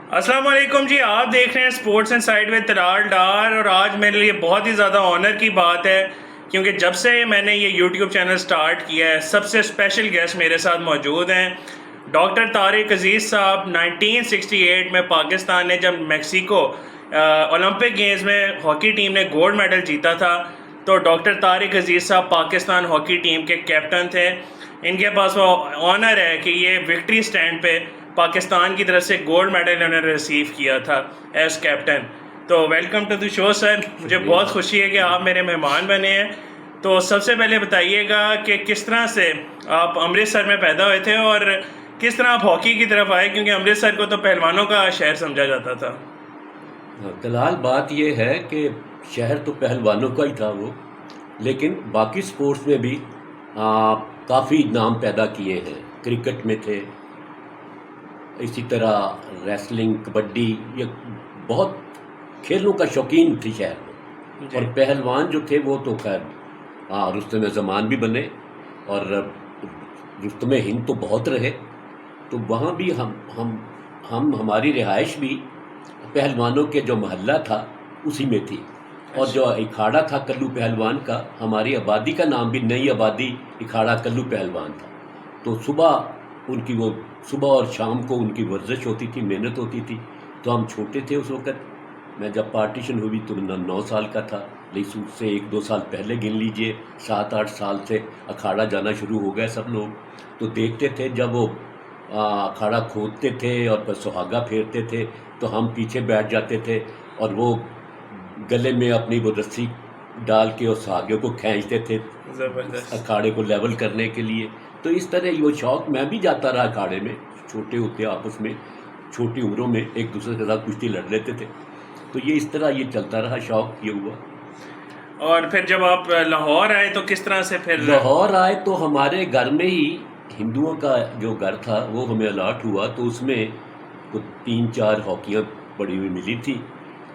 السلام علیکم جی، آپ دیکھ رہے ہیں اسپورٹس اینڈ سائڈ میں طلال ڈار، اور آج میرے لیے بہت ہی زیادہ آنر کی بات ہے کیونکہ جب سے میں نے یہ یوٹیوب چینل سٹارٹ کیا ہے سب سے اسپیشل گیسٹ میرے ساتھ موجود ہیں ڈاکٹر طارق عزیز صاحب۔ 1968 میں پاکستان نے جب میکسیکو اولمپک گیمز میں ہاکی ٹیم نے گولڈ میڈل جیتا تھا تو ڈاکٹر طارق عزیز صاحب پاکستان ہاکی ٹیم کے کیپٹن تھے۔ ان کے پاس وہ آنر ہے کہ یہ وکٹری سٹینڈ پہ پاکستان کی طرف سے گولڈ میڈل انہوں نے ریسیو کیا تھا ایز کیپٹن۔ تو ویلکم ٹو دی شو سر، مجھے بہت خوشی ہے کہ آپ میرے مہمان بنے ہیں۔ تو سب سے پہلے بتائیے گا کہ کس طرح سے آپ امرتسر میں پیدا ہوئے تھے اور کس طرح آپ ہاکی کی طرف آئے، کیونکہ امرتسر کو تو پہلوانوں کا شہر سمجھا جاتا تھا۔ دلال، بات یہ ہے کہ شہر تو پہلوانوں کا ہی تھا وہ، لیکن باقی سپورٹس میں بھی کافی نام پیدا کیے ہیں۔ کرکٹ میں تھے، اسی طرح ریسلنگ، کبڈی، یہ بہت کھیلوں کا شوقین تھی شہر میں۔ اور پہلوان جو تھے وہ تو خیر رستم زمان بھی بنے، اور رستم ہند تو بہت رہے، تو وہاں بھی ہماری رہائش بھی پہلوانوں کے جو محلہ تھا اسی میں تھی، اور جو اکھاڑا تھا کلو پہلوان کا، ہماری آبادی کا نام بھی نئی آبادی اکھاڑا کلو پہلوان تھا۔ تو صبح اور شام کو ان کی ورزش ہوتی تھی، محنت ہوتی تھی۔ تو ہم چھوٹے تھے اس وقت، میں جب پارٹیشن ہوئی تو 9 سال کا تھا، لیکن اس سے 1-2 سال پہلے گن لیجئے 7-8 سال سے اکھاڑا جانا شروع ہو گئے سب لوگ۔ تو دیکھتے تھے جب وہ اکھاڑا کھودتے تھے اور پھر سہاگا پھیرتے تھے تو ہم پیچھے بیٹھ جاتے تھے، اور وہ گلے میں اپنی وہ رسی ڈال کے اور سہاگے کو کھینچتے تھے زبردست۔ اکھاڑے کو لیول کرنے کے لیے۔ تو اس طرح وہ شوق، میں بھی جاتا رہا اکھاڑے میں، چھوٹے ہوتے آپس میں چھوٹی عمروں میں ایک دوسرے کے ساتھ کشتی لڑ لیتے تھے۔ تو یہ اس طرح یہ چلتا رہا، شوق یہ ہوا۔ اور پھر جب آپ لاہور آئے تو کس طرح سے پھر لاہور آئے تو ہمارے گھر میں ہی ہندوؤں کا جو گھر تھا وہ ہمیں الاٹ ہوا، تو اس میں 3-4 ہاکیاں پڑی ہوئی ملی تھی۔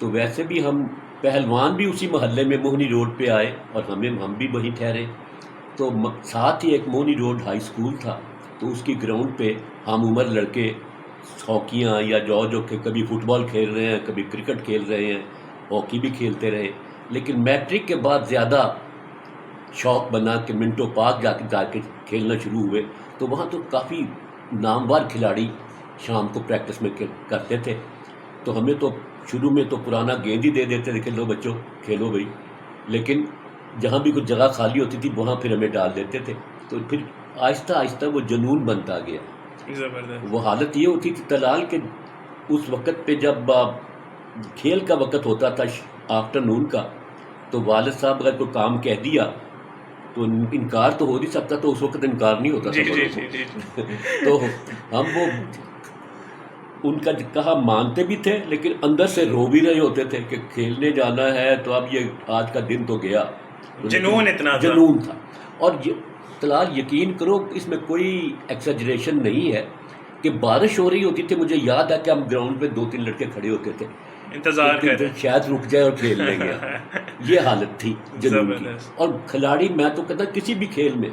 تو ویسے بھی ہم پہلوان بھی اسی محلے میں موہنی روڈ پہ آئے، اور ہم بھی وہیں ٹھہرے۔ تو ساتھ ہی ایک موہنی روڈ ہائی اسکول تھا، تو اس کی گراؤنڈ پہ ہم عمر لڑکے ہاکیاں یا جو کہ کبھی فٹ بال کھیل رہے ہیں، کبھی کرکٹ کھیل رہے ہیں، ہاکی بھی کھیلتے رہے۔ لیکن میٹرک کے بعد زیادہ شوق بنا کہ منٹو پارک جا کے کھیلنا شروع ہوئے، تو وہاں تو کافی نامور کھلاڑی شام کو پریکٹس میں کرتے تھے۔ تو ہمیں تو شروع میں تو پرانا گیند ہی دے دیتے تھے کہ لو بچوں کھیلو بھائی، لیکن جہاں بھی کچھ جگہ خالی ہوتی تھی وہاں پھر ہمیں ڈال دیتے تھے۔ تو پھر آہستہ آہستہ وہ جنون بنتا گیا۔ زبردست۔ وہ حالت یہ ہوتی تھی طلال کہ اس وقت پہ جب کھیل کا وقت ہوتا تھا آفٹرنون کا، تو والد صاحب اگر کوئی کام کہہ دیا تو انکار تو ہو نہیں سکتا، تو اس وقت انکار نہیں ہوتا تھا بڑوں کو۔ تو ہم وہ ان کا کہا مانتے بھی تھے، لیکن اندر سے رو بھی رہے ہوتے تھے کہ کھیلنے جانا ہے تو اب یہ آج کا دن تو گیا۔ جنون اتنا تھا۔ جنون تھا۔ اور طلال یقین کرو اس میں کوئی ایکسیجریشن نہیں ہے کہ بارش ہو رہی ہوتی تھی، مجھے یاد ہے کہ ہم گراؤنڈ پہ 2-3 لڑکے کھڑے ہوتے تھے انتظار کر رہے شاید رک جائے اور کھیل لیں گے۔ یہ حالت تھی جنون کی۔ زبردست۔ اور کھلاڑی، میں تو کہتا کسی بھی کھیل میں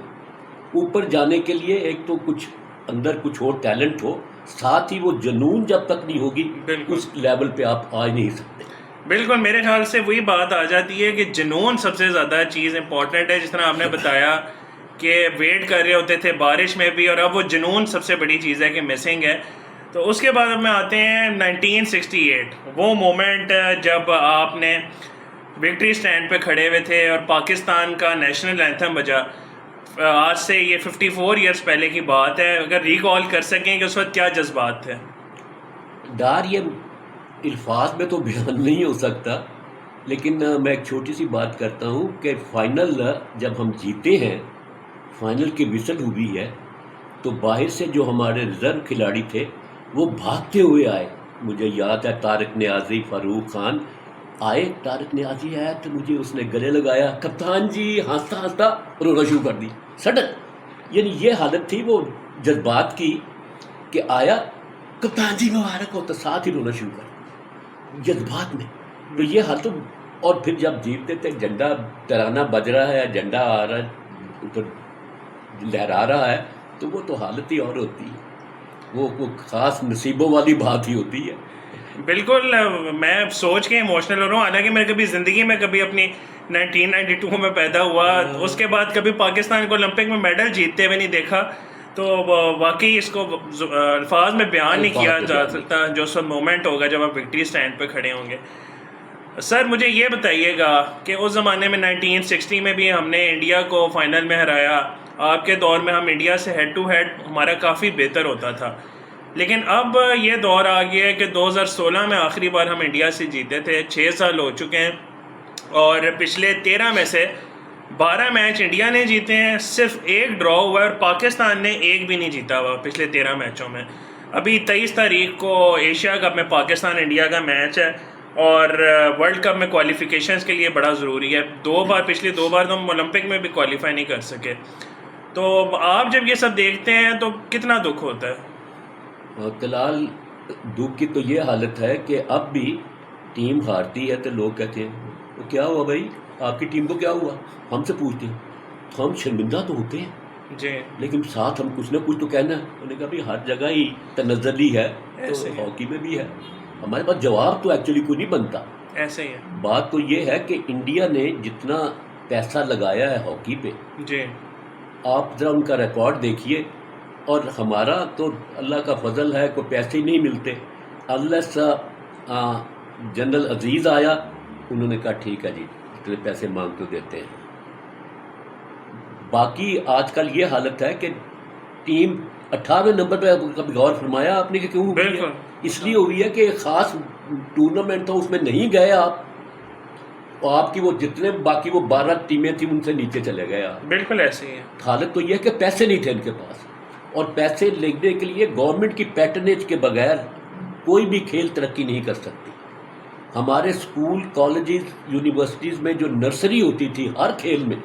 اوپر جانے کے لیے ایک تو کچھ اندر کچھ اور ٹیلنٹ ہو، ساتھ ہی وہ جنون جب تک نہیں ہوگی اس لیول پہ آپ آ نہیں سکتے۔ بالکل، میرے خیال سے وہی بات آ جاتی ہے کہ جنون سب سے زیادہ چیز امپورٹنٹ ہے، جس طرح آپ نے بتایا کہ ویٹ کر رہے ہوتے تھے بارش میں بھی، اور اب وہ جنون سب سے بڑی چیز ہے کہ مسنگ ہے۔ تو اس کے بعد اب میں آتے ہیں 1968، وہ مومنٹ جب آپ نے وکٹری سٹینڈ پہ کھڑے ہوئے تھے اور پاکستان کا نیشنل اینتھم بجا۔ آج سے یہ 54 ایئرس پہلے کی بات ہے، اگر ریکال کر سکیں کہ اس وقت کیا جذبات تھے؟ ڈار یہ الفاظ میں تو بیان نہیں ہو سکتا، لیکن میں ایک چھوٹی سی بات کرتا ہوں کہ فائنل جب ہم جیتے ہیں، فائنل کی وصل ہوئی ہے، تو باہر سے جو ہمارے ریزرو کھلاڑی تھے وہ بھاگتے ہوئے آئے۔ مجھے یاد ہے طارق نیازی، فاروق خان آئے۔ طارق نیازی آیا تو مجھے اس نے گلے لگایا، کپتان جی، ہنستا ہنستا رونا شروع کر دی سڈن۔ یعنی یہ حالت تھی وہ جذبات کی کہ آیا کپتان جی مبارک ہو، تو ساتھ ہی رونا شروع کر دیا جذبات میں۔ تو یہ حالت، اور پھر جب جیتتے تھے جھنڈا ترانہ بج رہا ہے، جھنڈا آ رہا ہے تو لہرا رہا ہے، تو وہ تو حالت ہی اور ہوتی ہے، وہ خاص نصیبوں والی بات ہی ہوتی ہے۔ بالکل میں سوچ کے ایموشنل ہو رہا ہوں. حالانکہ میں کبھی زندگی میں کبھی اپنی 1992 میں پیدا ہوا, اس کے بعد کبھی پاکستان کو اولمپک میں میڈل جیتتے ہوئے نہیں دیکھا, تو واقعی اس کو الفاظ میں بیان نہیں کیا جا سکتا جو سب مومنٹ ہوگا جب آپ وکٹری سٹینڈ پہ کھڑے ہوں گے. سر مجھے یہ بتائیے گا کہ اس زمانے میں 1960 میں بھی ہم نے انڈیا کو فائنل میں ہرایا. آپ کے دور میں ہم انڈیا سے ہیڈ ٹو ہیڈ ہمارا کافی بہتر ہوتا تھا, لیکن اب یہ دور آ گیا ہے کہ 2016 میں آخری بار ہم انڈیا سے جیتے تھے. 6 سال ہو چکے ہیں اور پچھلے 13 میں سے 12 میچ انڈیا نے جیتے ہیں, صرف ایک ڈرا ہوا ہے اور پاکستان نے ایک بھی نہیں جیتا ہوا پچھلے 13 میچوں میں. ابھی 23 تاریخ کو ایشیا کپ میں پاکستان انڈیا کا میچ ہے اور ورلڈ کپ میں کوالیفیکیشنز کے لیے بڑا ضروری ہے. پچھلی دو بار تو ہم اولمپک میں بھی کوالیفائی نہیں کر سکے. تو آپ جب یہ سب دیکھتے ہیں تو کتنا دکھ ہوتا ہے؟ طلال, دکھ کی تو یہ حالت ہے کہ اب بھی ٹیم ہارتی ہے تو لوگ کہتے ہیں وہ کیا ہوا بھائی, آپ کی ٹیم کو کیا ہوا, ہم سے پوچھتے ہیں. ہم شرمندہ تو ہوتے ہیں جی, لیکن ساتھ ہم کچھ نہ کچھ تو کہنا ہے. انہوں نے کہا بھائی ہر جگہ ہی تنزلی ہے تو ہاکی میں بھی ہے. ہمارے پاس جواب تو ایکچولی کوئی نہیں بنتا. ایسے ہی ہے. بات تو یہ ہے کہ انڈیا نے جتنا پیسہ لگایا ہے ہاکی پہ, جی, آپ ذرا ان کا ریکارڈ دیکھیے, اور ہمارا تو اللہ کا فضل ہے, کوئی پیسے ہی نہیں ملتے. اللہ سا جنرل عزیز آیا, انہوں نے کہا ٹھیک ہے جی اتنے پیسے مانگ تو دیتے ہیں. باقی آج کل یہ حالت ہے کہ ٹیم 18ویں نمبر پہ, کبھی غور فرمایا آپ نے کہ کیوں ہوئی ہے؟ بالکل اس لیے ہوئی ہے کہ ایک خاص ٹورنامنٹ تھا, اس میں نہیں گئے آپ, اور آپ کی وہ جتنے باقی وہ 12 ٹیمیں تھیں ان سے نیچے چلے گئے آپ. بالکل ایسے ہی ہے. حالت تو یہ ہے کہ پیسے نہیں تھے ان کے پاس, اور پیسے لینے کے لیے گورنمنٹ کی پیٹرنیج کے بغیر کوئی بھی کھیل ترقی نہیں کر سکتی. ہمارے اسکول, کالجز, یونیورسٹیز میں جو نرسری ہوتی تھی ہر کھیل میں,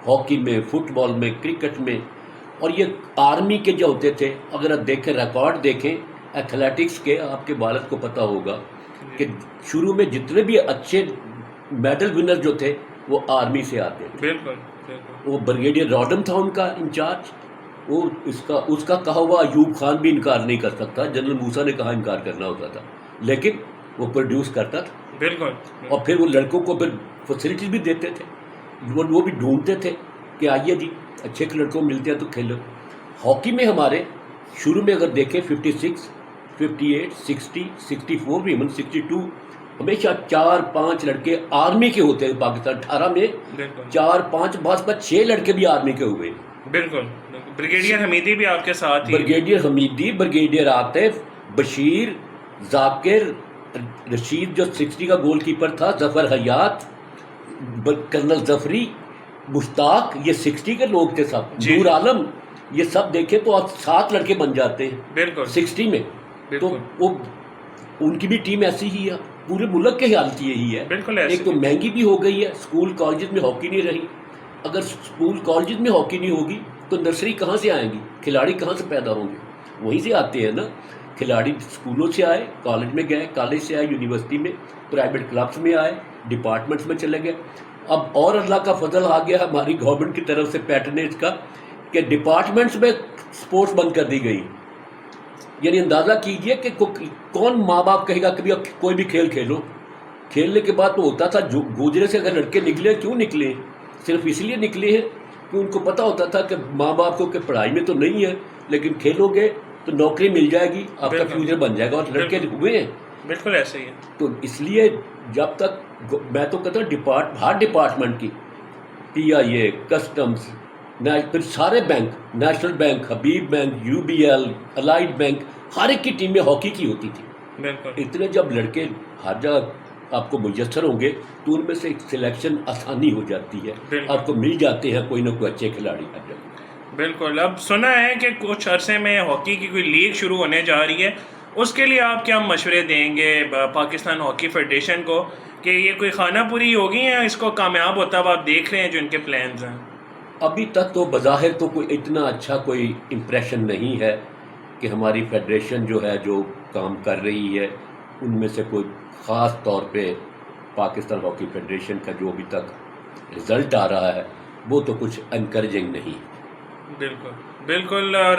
ہاکی میں, فٹ بال میں, کرکٹ میں, اور یہ آرمی کے جو ہوتے تھے, اگر آپ دیکھیں ریکارڈ دیکھیں ایتھلیٹکس کے, آپ کے والد کو پتہ ہوگا کہ شروع میں جتنے بھی اچھے میڈل ونر جو تھے وہ آرمی سے آتے تھے. بالکل بالکل. وہ بریگیڈیئر راڈم تھا ان کا انچارج, وہ اس کا کہا ہوا ایوب خان بھی انکار نہیں کر سکتا, جنرل موسیٰ نے کہا انکار کرنا ہوتا تھا, لیکن وہ پروڈیوس کرتا تھا. بالکل. اور پھر وہ لڑکوں کو پھر فیسلٹیز بھی دیتے تھے, وہ بھی ڈھونڈتے تھے کہ آئیے جی اچھے لڑکوں ملتے ہیں تو کھیلو. ہاکی میں ہمارے شروع میں اگر دیکھیں 56, 58, 60, 64 بھی, 62, ہمیشہ 4-5 لڑکے آرمی کے ہوتے ہیں. پاکستان 18 میں 4-5 بعض 6 لڑکے بھی آرمی کے ہوئے. بالکل. بریگیڈیئر حمیدی بھی آپ کے ساتھ ہی. بریگیڈیئر حمیدی, بریگیڈیئر عاطف, بشیر, ذاکر, رشید جو 60 کا گول کیپر تھا, ظفر حیات, کرنل ظفری, مشتاق, یہ 60 کے لوگ تھے سب. نور عالم, یہ سب دیکھیں تو آپ 7 لڑکے بن جاتے ہیں. بالکل 60 میں. تو وہ ان کی بھی ٹیم ایسی ہی ہے, پورے ملک کے حالت یہی ہے. بالکل. ایک تو مہنگی بھی ہو گئی ہے, اسکول کالجز میں ہاکی نہیں رہی. اگر اسکول کالجز میں ہاکی نہیں ہوگی تو نرسری کہاں سے آئیں گی, کھلاڑی کہاں سے پیدا ہوں گے؟ وہیں سے آتے ہیں نا کھلاڑی. اسکولوں سے آئے, کالج میں گئے, کالج سے آئے یونیورسٹی میں, پرائیویٹ کلبس میں آئے, ڈپارٹمنٹس میں چلے گئے. اب اور اللہ کا فضل آ گیا ہماری گورنمنٹ کی طرف سے پیٹرنیج کا کہ ڈپارٹمنٹس میں سپورٹس بند کر دی گئی. یعنی اندازہ کیجئے کہ کون ماں باپ کہے گا کہ بھی اب کوئی بھی کھیل کھیلو. کھیلنے کے بعد تو ہوتا تھا جو گوجرے سے اگر لڑکے نکلے, کیوں نکلے؟ صرف اس لیے نکلے ہیں کہ ان کو پتہ ہوتا تھا کہ ماں باپ کو کہ پڑھائی میں تو نہیں ہے, لیکن کھیلو گے تو نوکری مل جائے گی, آپ کا فیوچر بن جائے گا, اور لڑکے ہوئے ہیں. بالکل ایسے ہی ہے. تو اس لیے جب تک میں تو کہتا ہوں ہر ڈپارٹمنٹ کی, PIA, کسٹمز, پھر سارے بینک, نیشنل بینک, حبیب بینک, UBL, الائڈ بینک, ہر ایک کی ٹیم میں ہاکی کی ہوتی تھی. بالکل. اتنے جب لڑکے ہر جگہ آپ کو میسر ہوں گے تو ان میں سے ایک سلیکشن آسانی ہو جاتی ہے, آپ کو مل جاتے ہیں کوئی نہ کوئی اچھے کھلاڑی ہر جگہ. بالکل. اب سنا ہے کہ کچھ عرصے میں ہاکی کی کوئی لیگ شروع ہونے جا رہی ہے, اس کے لیے آپ کیا مشورے دیں گے پاکستان ہاکی فیڈریشن کو کہ یہ کوئی خانہ پوری ہوگی یا اس کو کامیاب ہوتا ہے آپ دیکھ رہے ہیں جو ان کے پلانز ہیں؟ ابھی تک تو بظاہر تو کوئی اتنا اچھا کوئی امپریشن نہیں ہے کہ ہماری فیڈریشن جو ہے جو کام کر رہی ہے ان میں سے کوئی خاص طور پہ پاکستان ہاکی فیڈریشن کا جو ابھی تک رزلٹ آ رہا ہے وہ تو کچھ انکریجنگ نہیں. بالکل بالکل. اور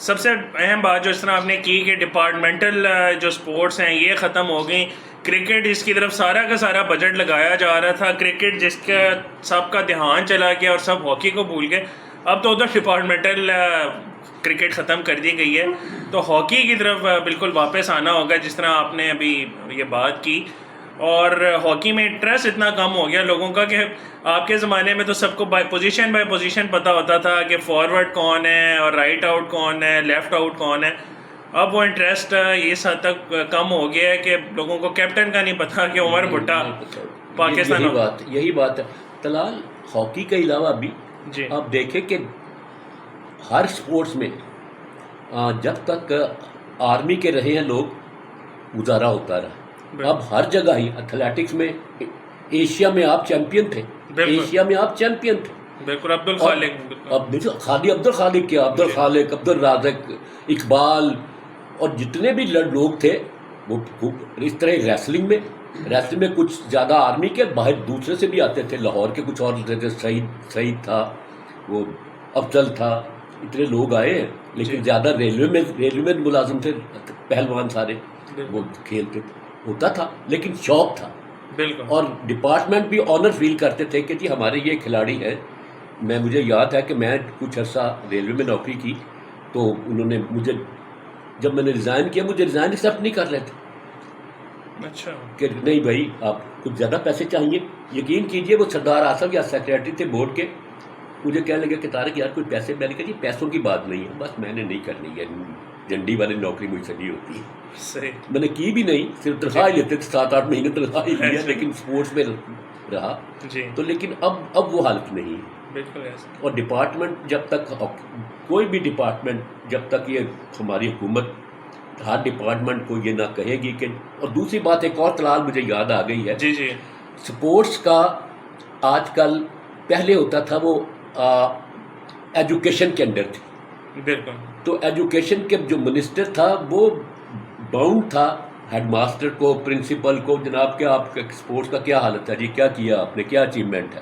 سب سے اہم بات جو اس طرح آپ نے کی کہ ڈپارٹمنٹل جو سپورٹس ہیں یہ ختم ہو گئیں. کرکٹ اس کی طرف سارا کا سارا بجٹ لگایا جا رہا تھا, کرکٹ جس کا سب کا دھیان چلا گیا اور سب ہاکی کو بھول گئے. اب تو ادھر ڈپارٹمنٹل کرکٹ ختم کر دی گئی ہے, تو ہاکی کی طرف بالکل واپس آنا ہوگا جس طرح آپ نے ابھی یہ بات کی. اور ہاکی میں انٹرسٹ اتنا کم ہو گیا لوگوں کا کہ آپ کے زمانے میں تو سب کو بائی پوزیشن پتہ ہوتا تھا کہ فارورڈ کون ہے اور رائٹ آؤٹ کون ہے, لیفٹ آؤٹ کون ہے. اب وہ انٹرسٹ اس حد تک کم ہو گیا ہے کہ لوگوں کو کیپٹن کا نہیں پتا کہ عمر بھٹا پاکستان. یہی بات ہے طلال. ہاکی کے علاوہ بھی جی آپ دیکھیں کہ ہر سپورٹس میں جب تک آرمی کے رہے ہیں لوگ گزارا ہوتا رہا. اب ہر جگہ ہی ایتھلیٹکس میں ایشیا میں آپ چیمپئن تھے, ایشیا میں آپ چیمپئن تھے. بالکل. عبد الخالق, اب خالی عبد الخالق کیا, عبد الخالق, عبد الرازق, اقبال اور جتنے بھی لوگ تھے وہ اس طرح ریسلنگ میں کچھ زیادہ آرمی کے باہر دوسرے سے بھی آتے تھے, لاہور کے کچھ اور ہوتے تھے, سعید تھا, وہ افضل تھا, اتنے لوگ آئے ہیں. لیکن زیادہ ریلوے میں ملازم تھے پہلوان سارے, وہ کھیلتے ہوتا تھا لیکن شوق تھا. بالکل. اور ڈپارٹمنٹ بھی آنر فیل کرتے تھے کہ جی ہمارے یہ کھلاڑی ہیں. مجھے یاد ہے کہ میں کچھ عرصہ ریلوے میں نوکری کی تو انہوں نے مجھے جب میں نے ریزائن کیا مجھے ریزائن ایکسیپٹ نہیں کر رہے تھے. اچھا. کہ نہیں بھائی آپ کچھ زیادہ پیسے چاہیے. یقین کیجئے وہ سردار آصف یا سیکریٹری تھے بورڈ کے, مجھے کہنے لگا کہ طارق یار کوئی پیسے. میں نے کہا جی پیسوں کی بات نہیں ہے, بس میں نے نہیں کرنی ہے, جنڈی والی نوکری مجھ سے نہیں ہوتی ہے. صحیح. میں نے کی بھی نہیں, صرف تنخواہ ہی لیتے تھے, 7-8 مہینے تنخواہ ہی لیا, لیکن سپورٹس میں رہا. جی. تو لیکن اب وہ حالت نہیں ہے. بالکل ایسا. اور ڈپارٹمنٹ جب تک کوئی بھی ڈپارٹمنٹ جب تک یہ ہماری حکومت ہر ڈپارٹمنٹ کو یہ نہ کہے گی کہ. اور دوسری بات ایک اور طلال مجھے یاد آ گئی ہے. جی جی. سپورٹس کا آج کل پہلے ہوتا تھا وہ ایجوکیشن کے انڈر تھی. بالکل. تو ایجوکیشن کے جو منسٹر تھا وہ باؤنڈ تھا ہیڈ ماسٹر کو, پرنسپل کو, جناب کہ آپ کے اسپورٹس کا کیا حالت ہے جی, کیا کیا آپ نے, کیا اچیومنٹ ہے.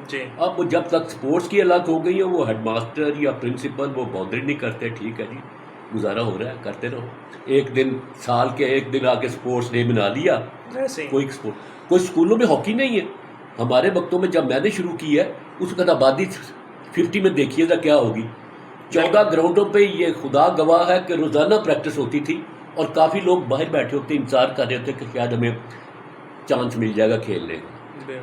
جی. اب وہ جب تک اسپورٹس کی الگ ہو گئی ہے وہ ہیڈ ماسٹر یا پرنسپل وہ باؤنڈری نہیں کرتے. ٹھیک ہے جی گزارا ہو رہا ہے, کرتے رہو. ایک دن سال کے ایک دن آ کے اسپورٹس ڈے منا لیا. کوئی اسکولوں میں ہاکی نہیں ہے. ہمارے وقتوں میں جب میں نے شروع کی ہے اس وقت آبادی 50 میں دیکھیے گا کیا ہوگی. 14 گراؤنڈوں پہ یہ خدا گواہ ہے کہ روزانہ پریکٹس ہوتی تھی اور کافی لوگ باہر بیٹھے ہوتے انتظار کر رہے ہوتے کہ شاید ہمیں چانس مل جائے گا کھیلنے کا.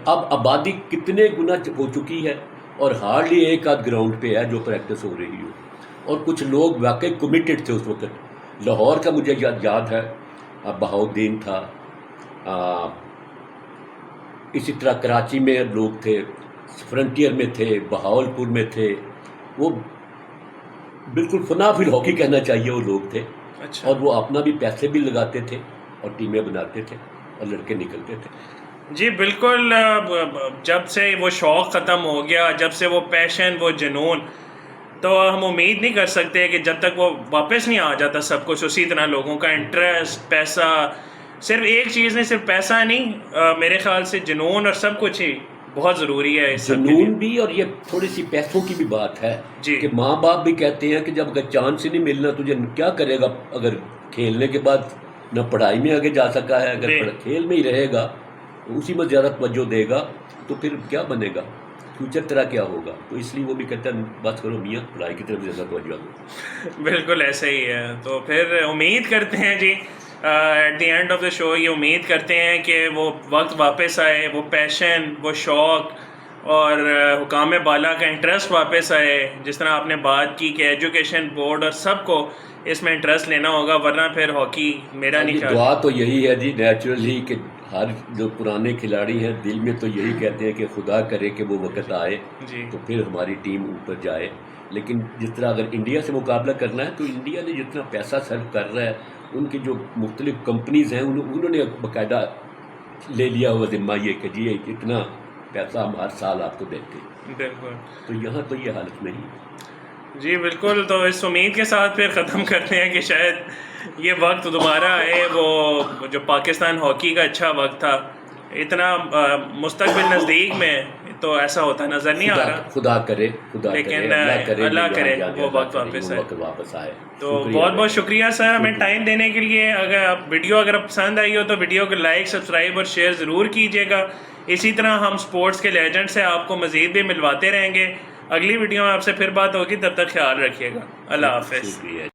اب آبادی کتنے گنا ہو چکی ہے اور ہارڈلی ایک آدھ گراؤنڈ پہ ہے جو پریکٹس ہو رہی ہو. اور کچھ لوگ واقعی کمیٹڈ تھے اس وقت. لاہور کا مجھے یاد ہے بہاؤدین تھا, اسی طرح کراچی میں لوگ تھے, فرنٹیئر میں تھے, بہاولپور میں تھے. وہ بالکل فنا فی الہاکی کہنا چاہیے وہ لوگ تھے. اچھا. اور وہ اپنا بھی پیسے بھی لگاتے تھے اور ٹیمیں بناتے تھے اور لڑکے نکلتے تھے. جی بالکل. جب سے وہ شوق ختم ہو گیا, جب سے وہ پیشن, وہ جنون, تو ہم امید نہیں کر سکتے کہ جب تک وہ واپس نہیں آ جاتا سب کچھ اسی طرح لوگوں کا انٹرسٹ, پیسہ, صرف ایک چیز نہیں, صرف پیسہ نہیں, میرے خیال سے جنون اور سب کچھ ہی بہت ضروری ہے. جنون بھی اور یہ تھوڑی سی پیسوں کی بھی بات ہے کہ ماں باپ بھی کہتے ہیں کہ جب اگر چانس ہی نہیں ملنا تجھے کیا کرے گا, اگر کھیلنے کے بعد نہ پڑھائی میں آگے جا سکا ہے, اگر کھیل میں ہی رہے گا اسی میں زیادہ توجہ دے گا تو پھر کیا بنے گا, فیوچر تیرا کیا ہوگا. تو اس لیے وہ بھی کہتا ہے بات کرو میاں پڑھائی کی طرف زیادہ توجہ دو. بالکل ایسا ہی ہے. تو پھر امید کرتے ہیں جی at the end of the show یہ امید کرتے ہیں کہ وہ وقت واپس آئے, وہ پیشن, وہ شوق اور حکام بالا کا انٹرسٹ واپس آئے. جس طرح آپ نے بات کی کہ ایجوکیشن بورڈ اور سب کو اس میں انٹرسٹ لینا ہوگا, ورنہ پھر ہاکی میرا نہیں خیال. دعا تو یہی ہے جی نیچرلی کہ ہر جو پرانے کھلاڑی ہیں دل میں تو یہی کہتے ہیں کہ خدا کرے کہ وہ وقت آئے تو پھر ہماری ٹیم اوپر جائے. لیکن جس طرح اگر انڈیا سے مقابلہ کرنا ہے تو انڈیا نے جتنا پیسہ صرف کر رہا ہے, ان کی جو مختلف کمپنیز ہیں انہوں نے باقاعدہ لے لیا ہوا ذمہ یہ کہ جی اتنا پیسہ ہم ہر سال آپ کو دیتے ہیں. بالکل. تو یہاں تو یہ حالت نہیں. جی بالکل. تو اس امید کے ساتھ پھر ختم کرتے ہیں کہ شاید یہ وقت دوبارہ آئے, وہ جو پاکستان ہاکی کا اچھا وقت تھا, اتنا مستقبل نزدیک میں تو ایسا ہوتا نظر نہیں آ رہا. خدا کرے لیکن اللہ کرے وہ وقت واپس آئے. تو بہت بہت شکریہ سر ہمیں ٹائم دینے کے لیے. اگر پسند آئی ہو تو ویڈیو کو لائک سبسکرائب اور شیئر ضرور کیجیے گا. اسی طرح ہم سپورٹس کے لیجنڈ سے آپ کو مزید بھی ملواتے رہیں گے. اگلی ویڈیو میں آپ سے پھر بات ہوگی, تب تک خیال رکھیے گا. اللہ حافظ. شکریہ.